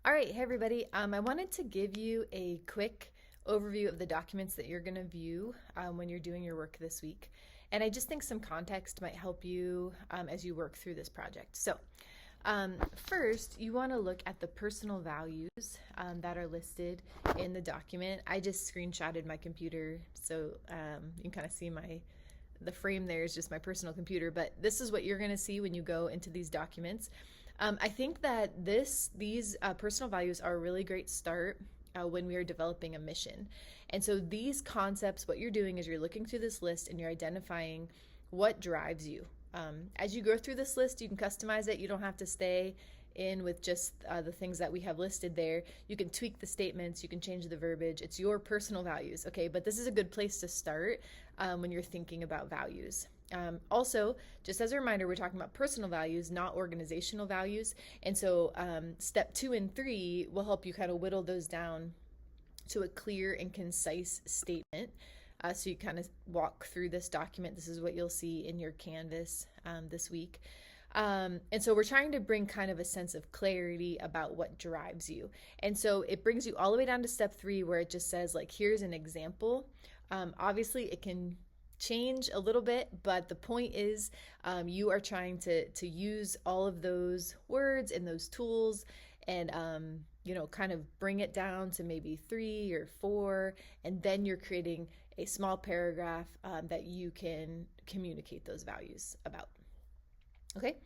All right, hey everybody. I wanted to give you a quick overview of the documents that you're going to view when you're doing your work this week. And I just think some context might help you as you work through this project. First, you want to look at the personal values that are listed in the document. I just screenshotted my computer, so you can kind of see the frame there is just my personal computer, but this is what you're going to see when you go into these documents. I think that these personal values are a really great start when we are developing a mission. And so these concepts, what you're doing is you're looking through this list and you're identifying what drives you. As you go through this list, you can customize it. You don't have to stay in with just the things that we have listed there. You can tweak the statements, you can change the verbiage. It's your personal values, okay? But this is a good place to start when you're thinking about values. Also, just as a reminder, we're talking about personal values, not organizational values. And so step 2 and 3 will help you kind of whittle those down to a clear and concise statement. So you kind of walk through this document. This is what you'll see in your Canvas this week. And so we're trying to bring kind of a sense of clarity about what drives you. And so it brings you all the way down to step 3 where it just says, like, here's an example. Obviously, it can change a little bit, but the point is you are trying to use all of those words and those tools and kind of bring it down to maybe 3 or 4, and then you're creating a small paragraph that you can communicate those values about. Okay,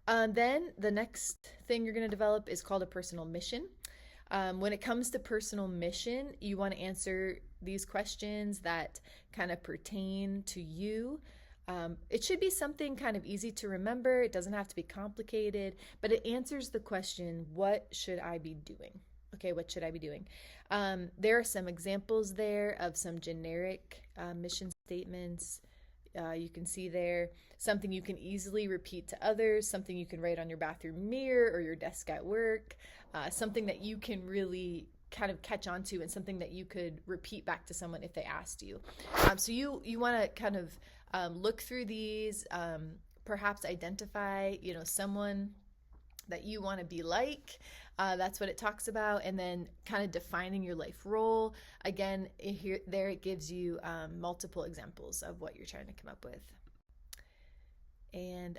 then the next thing you're going to develop is called a personal mission. When it comes to personal mission, you want to answer these questions that kind of pertain to you. It should be something kind of easy to remember. It doesn't have to be complicated, but it answers the question, what should I be doing? Okay, what should I be doing? There are some examples there of some generic mission statements. You can see there something you can easily repeat to others, something you can write on your bathroom mirror or your desk at work, something that you can really kind of catch on to, and something that you could repeat back to someone if they asked you. So you want to kind of look through these, perhaps identify someone that you want to be like. That's what it talks about. And then kind of defining your life role. Again, there it gives you multiple examples of what you're trying to come up with. And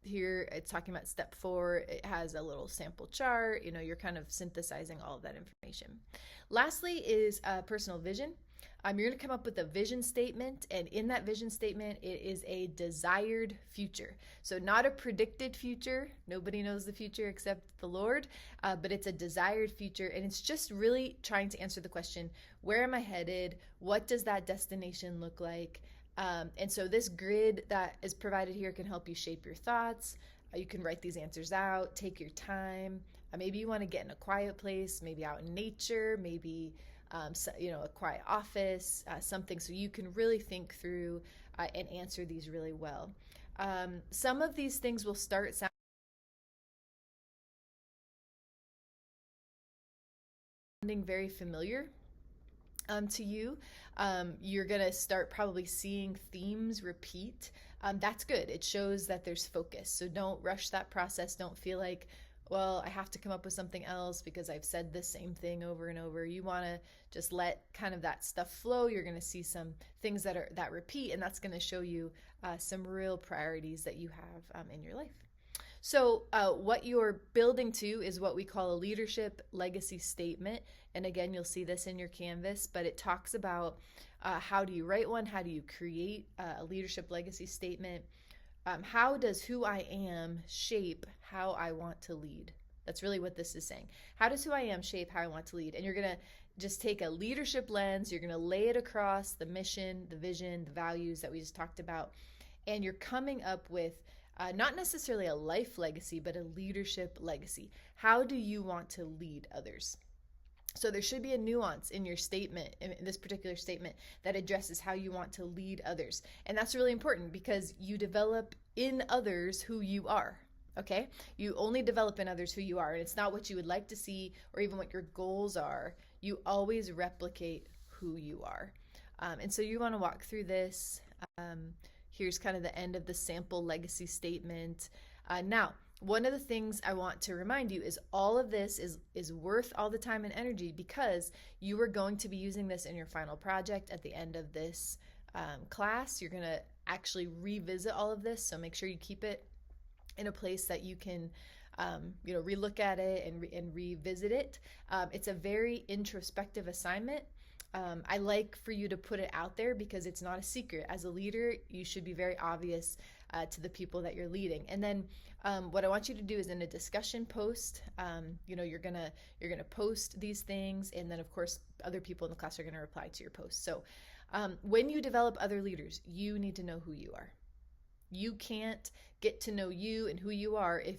here it's talking about step 4. It has a little sample chart. You're kind of synthesizing all of that information. Lastly is personal vision. You're going to come up with a vision statement, and in that vision statement, it is a desired future. So not a predicted future. Nobody knows the future except the Lord, but it's a desired future, and it's just really trying to answer the question, where am I headed? What does that destination look like? And so this grid that is provided here can help you shape your thoughts. You can write these answers out, take your time. Maybe you want to get in a quiet place, maybe out in nature, maybe a quiet office, something, so you can really think through and answer these really well. Some of these things will start sounding very familiar to you. You're going to start probably seeing themes repeat. That's good. It shows that there's focus. So don't rush that process. Don't feel like, well, I have to come up with something else because I've said the same thing over and over. You want to just let kind of that stuff flow. You're going to see some things that repeat, and that's going to show you some real priorities that you have in your life. So what you're building to is what we call a leadership legacy statement. And again, you'll see this in your Canvas, but it talks about how do you write one? How do you create a leadership legacy statement? How does who I am shape how I want to lead? That's really what this is saying. How does who I am shape how I want to lead? And you're going to just take a leadership lens. You're going to lay it across the mission, the vision, the values that we just talked about. And you're coming up with not necessarily a life legacy, but a leadership legacy. How do you want to lead others? So there should be a nuance in your statement, in this particular statement, that addresses how you want to lead others. And that's really important because you develop in others who you are, okay? You only develop in others who you are, and it's not what you would like to see or even what your goals are. You always replicate who you are. And so you want to walk through this. Here's kind of the end of the sample legacy statement. Now, one of the things I want to remind you is all of this is worth all the time and energy, because you are going to be using this in your final project at the end of this class. You're going to actually revisit all of this, so make sure you keep it in a place that you can relook at it and revisit it. It's a very introspective assignment. I like for you to put it out there because it's not a secret. As a leader, you should be very obvious to the people that you're leading. And then what I want you to do is in a discussion post, you're gonna post these things, and then of course other people in the class are gonna reply to your post. So when you develop other leaders, you need to know who you are. You can't get to know you and who you are if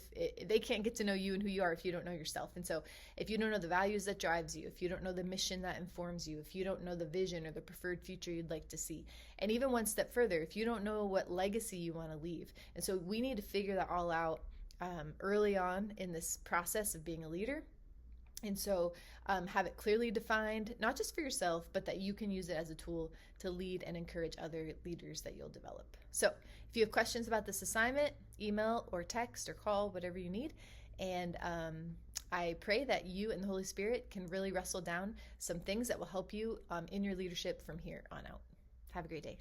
they can't get to know you and who you are if you don't know yourself. And so if you don't know the values that drives you, if you don't know the mission that informs you, if you don't know the vision or the preferred future you'd like to see, and even one step further, if you don't know what legacy you want to leave. And so we need to figure that all out early on in this process of being a leader. And so have it clearly defined, not just for yourself, but that you can use it as a tool to lead and encourage other leaders that you'll develop. So if you have questions about this assignment, email or text or call, whatever you need. And I pray that you and the Holy Spirit can really wrestle down some things that will help you in your leadership from here on out. Have a great day.